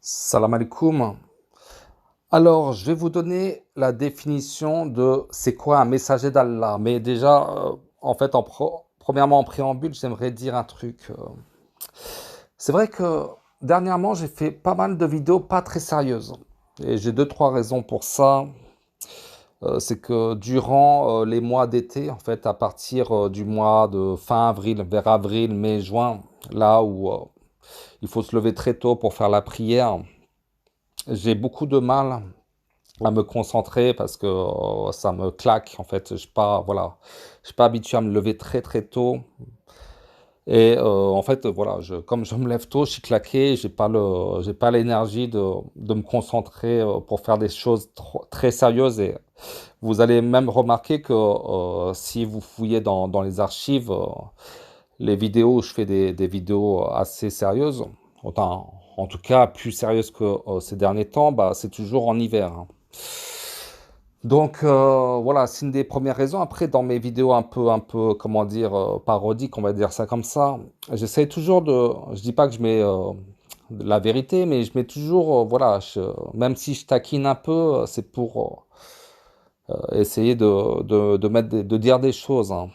Salam alaikum. Alors, je vais vous donner la définition de c'est quoi un messager d'Allah. Mais déjà, en fait, premièrement, en préambule, j'aimerais dire un truc. C'est vrai que dernièrement, j'ai fait pas mal de vidéos pas très sérieuses. Et j'ai deux, trois raisons pour ça. C'est que durant les mois d'été, en fait, à partir du mois de fin avril, vers avril, mai, juin, là où il faut se lever très tôt pour faire la prière, j'ai beaucoup de mal à me concentrer parce que ça me claque. En fait, je suis pas, voilà, je suis pas habitué à me lever très très tôt. Et en fait, voilà, comme je me lève tôt, je suis claqué, j'ai pas l'énergie de me concentrer pour faire des choses très sérieuses. Et vous allez même remarquer que si vous fouillez dans les archives, les vidéos où je fais des vidéos assez sérieuses, enfin, en tout cas plus sérieuses que ces derniers temps, bah, c'est toujours en hiver, hein. Donc voilà, c'est une des premières raisons. Après, dans mes vidéos comment dire, parodiques, on va dire ça comme ça, j'essaie toujours je dis pas que je mets de la vérité, mais je mets toujours, voilà, même si je taquine un peu, c'est pour essayer de dire des choses, hein.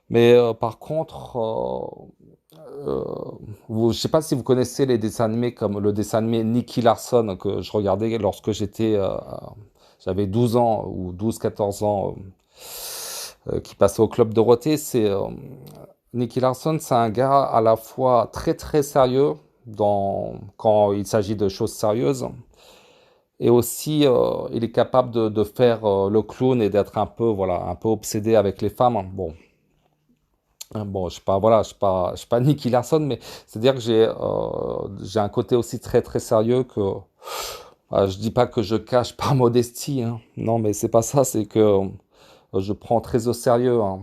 Mais par contre, je sais pas si vous connaissez les dessins animés comme le dessin animé Nicky Larson que je regardais lorsque j'avais 12 ans ou 12 14 ans, qui passait au Club Dorothée. Nicky Larson, c'est un gars à la fois très très sérieux quand il s'agit de choses sérieuses, et aussi il est capable de faire le clown et d'être un peu, voilà, un peu obsédé avec les femmes. Bon, je suis pas, voilà, je suis pas Nicky Larson, mais c'est-à-dire que j'ai un côté aussi très très sérieux que je dis pas que je cache par modestie, hein. Non, mais c'est pas ça, c'est que je prends très au sérieux, hein,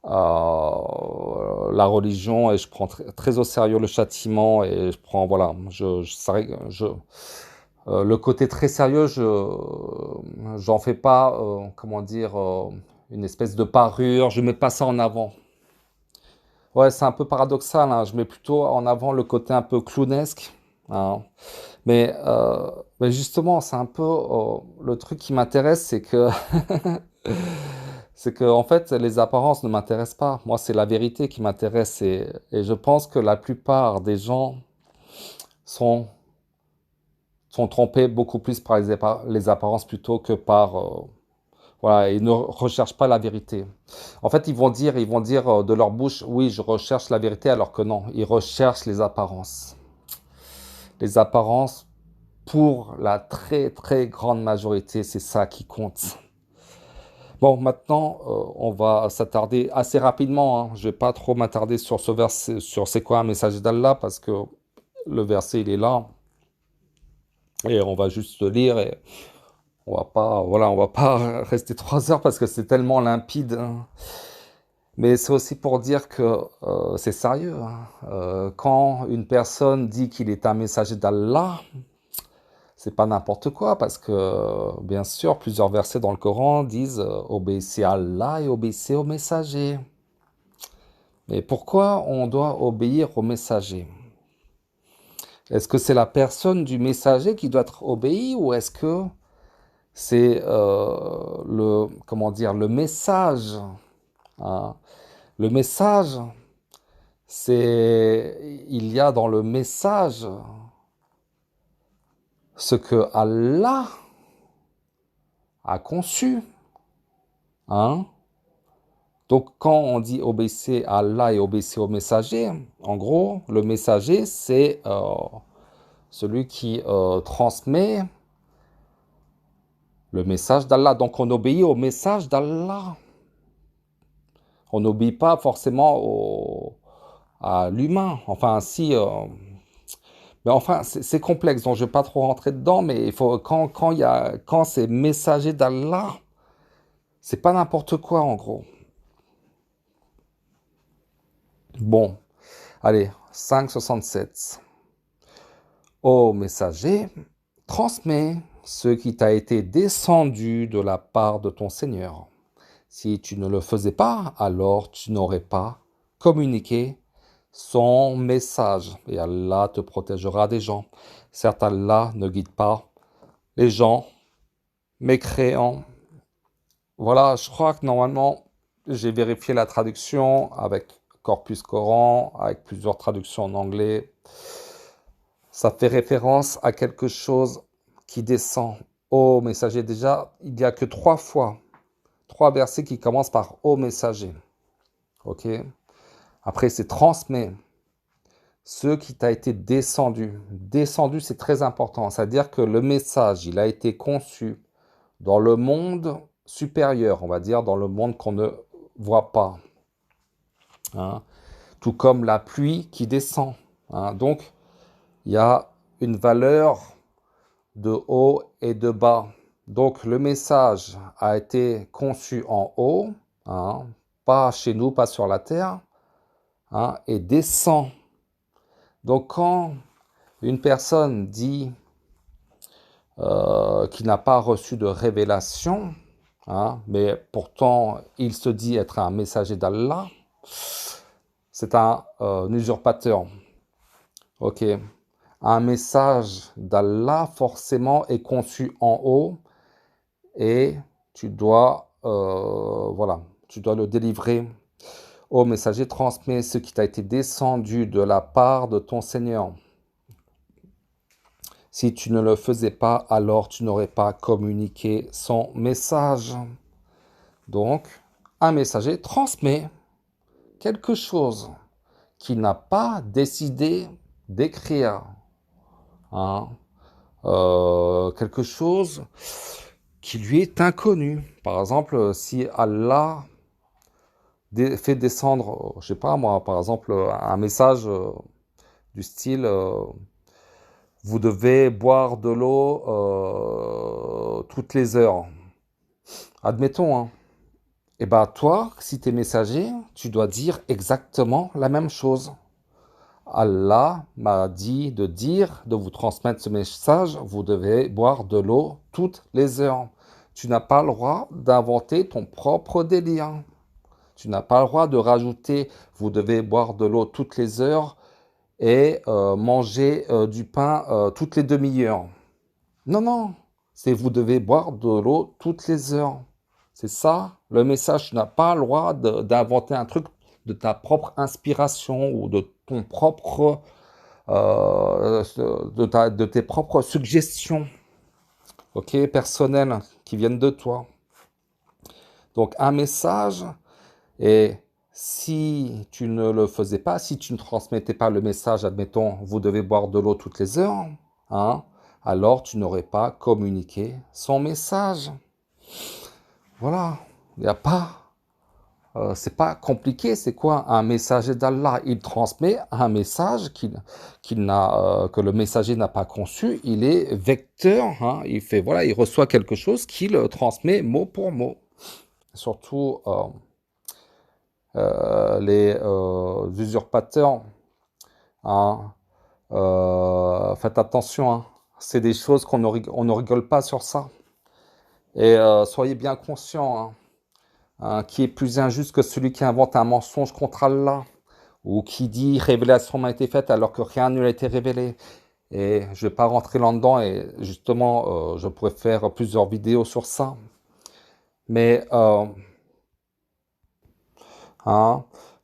la religion, et je prends très au sérieux le châtiment, et je prends, voilà, c'est vrai que le côté très sérieux, j'en fais pas, comment dire, une espèce de parure, je mets pas ça en avant. Ouais, c'est un peu paradoxal, hein. Je mets plutôt en avant le côté un peu clownesque, hein. Mais, mais justement, c'est un peu le truc qui m'intéresse, c'est que c'est que en fait, les apparences ne m'intéressent pas. Moi, c'est la vérité qui m'intéresse, et je pense que la plupart des gens sont sont trompés beaucoup plus par les apparences plutôt que par voilà, ils ne recherchent pas la vérité. En fait, ils vont dire de leur bouche, oui, je recherche la vérité, alors que non, ils recherchent les apparences. Les apparences, pour la très très grande majorité, c'est ça qui compte. Bon, maintenant, on va s'attarder assez rapidement, hein. Je vais pas trop m'attarder sur ce verset, sur c'est quoi un message d'Allah, parce que le verset, il est là, et on va juste le lire, et on va pas, voilà, on va pas rester 3 heures parce que c'est tellement limpide, hein. Mais c'est aussi pour dire que c'est sérieux, hein. Quand une personne dit qu'il est un messager d'Allah, c'est pas n'importe quoi, parce que bien sûr, plusieurs versets dans le Coran disent obéissez à Allah et obéissez au messager. Mais pourquoi on doit obéir au messager? Est-ce que c'est la personne du messager qui doit être obéie, ou est-ce que c'est comment dire, le message, hein? Le message, il y a dans le message ce que Allah a conçu, hein? Donc, quand on dit obéissez à Allah et obéissez au messager, en gros, le messager, c'est celui qui transmet le message d'Allah. Donc, on obéit au message d'Allah. On n'obéit pas forcément à l'humain. Enfin, si. Mais enfin, c'est complexe, donc je ne vais pas trop rentrer dedans. Mais il faut, quand c'est messager d'Allah, c'est pas n'importe quoi, en gros. Bon, allez, 5,67. Ô messager, transmets ce qui t'a été descendu de la part de ton Seigneur. Si tu ne le faisais pas, alors tu n'aurais pas communiqué son message. Et Allah te protégera des gens. Certes, Allah ne guide pas les gens mécréants. Voilà, je crois que normalement, j'ai vérifié la traduction avec Corpus Coran, avec plusieurs traductions en anglais. Ça fait référence à quelque chose qui descend. Ô messager, déjà, il n'y a que 3 fois, 3 versets qui commencent par ô messager. Ok? Après, c'est transmet ce qui t'a été descendu. Descendu, c'est très important. C'est-à-dire que le message, il a été conçu dans le monde supérieur, on va dire, dans le monde qu'on ne voit pas. Hein. Tout comme la pluie qui descend. Hein. Donc, il y a une valeur de haut et de bas. Donc, le message a été conçu en haut, hein, pas chez nous, pas sur la terre, hein, et descend. Donc, quand une personne dit qu'il n'a pas reçu de révélation, hein, mais pourtant il se dit être un messager d'Allah, c'est un usurpateur. Ok. Un message d'Allah forcément est conçu en haut et tu dois, voilà, tu dois le délivrer. Ô messager, transmets ce qui t'a été descendu de la part de ton Seigneur. Si tu ne le faisais pas, alors tu n'aurais pas communiqué son message. Donc, un messager transmet quelque chose qu'il n'a pas décidé d'écrire. Hein. Quelque chose qui lui est inconnu. Par exemple, si Allah fait descendre, je sais pas moi, par exemple, un message du style vous devez boire de l'eau toutes les heures. Admettons, hein. Et bien toi, si tu es messager, tu dois dire exactement la même chose. Allah m'a dit de dire, de vous transmettre ce message, vous devez boire de l'eau toutes les heures. Tu n'as pas le droit d'inventer ton propre délire. Tu n'as pas le droit de rajouter, vous devez boire de l'eau toutes les heures et manger du pain toutes les demi-heures. Non, non, c'est vous devez boire de l'eau toutes les heures. C'est ça, le message. Tu n'as pas le droit d'inventer un truc de ta propre inspiration ou de ton propre, de tes propres suggestions, ok, personnelles, qui viennent de toi. Donc un message, et si tu ne le faisais pas, si tu ne transmettais pas le message, admettons, vous devez boire de l'eau toutes les heures, hein, alors tu n'aurais pas communiqué son message. Voilà, il n'y a pas, c'est pas compliqué. C'est quoi un messager d'Allah? Il transmet un message que le messager n'a pas conçu. Il est vecteur, hein, il fait, voilà, il reçoit quelque chose qu'il transmet mot pour mot. Surtout les usurpateurs, hein, faites attention, hein. C'est des choses on ne rigole pas sur ça. Et soyez bien conscients, hein. Hein, qui est plus injuste que celui qui invente un mensonge contre Allah ou qui dit révélation m'a été faite alors que rien ne lui a été révélé. Et je ne vais pas rentrer là-dedans et justement, je pourrais faire plusieurs vidéos sur ça. Mais, hein,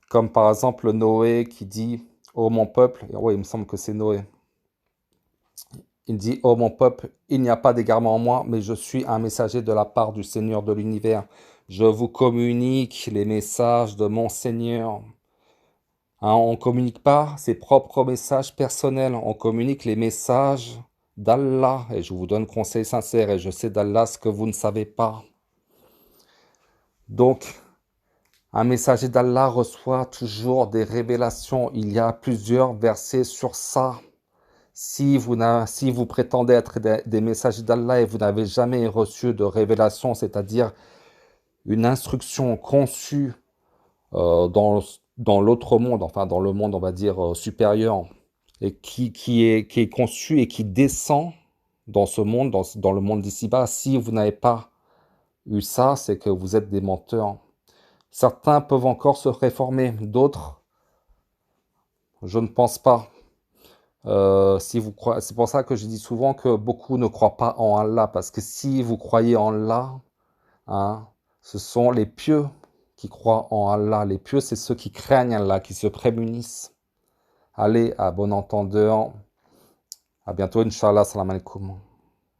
comme par exemple Noé qui dit ô mon peuple, oui, il me semble que c'est Noé. Il dit ô mon peuple, il n'y a pas d'égarement en moi, mais je suis un messager de la part du Seigneur de l'univers. Je vous communique les messages de mon Seigneur. Hein, on ne communique pas ses propres messages personnels, on communique les messages d'Allah. Et je vous donne conseil sincère, et je sais d'Allah ce que vous ne savez pas. Donc, un messager d'Allah reçoit toujours des révélations. Il y a plusieurs versets sur ça. Si vous prétendez être des messagers d'Allah et vous n'avez jamais reçu de révélation, c'est-à-dire une instruction conçue dans l'autre monde, enfin dans le monde, on va dire, supérieur, et qui est conçu et qui descend dans ce monde, dans le monde d'ici-bas, si vous n'avez pas eu ça, c'est que vous êtes des menteurs. Certains peuvent encore se réformer, d'autres Je ne pense pas. Si vous croyez, c'est pour ça que je dis souvent que beaucoup ne croient pas en Allah, parce que si vous croyez en Allah, hein, ce sont les pieux qui croient en Allah. Les pieux, c'est ceux qui craignent Allah, qui se prémunissent. Allez, à bon entendeur. À bientôt, Inch'Allah. Salam alaikum.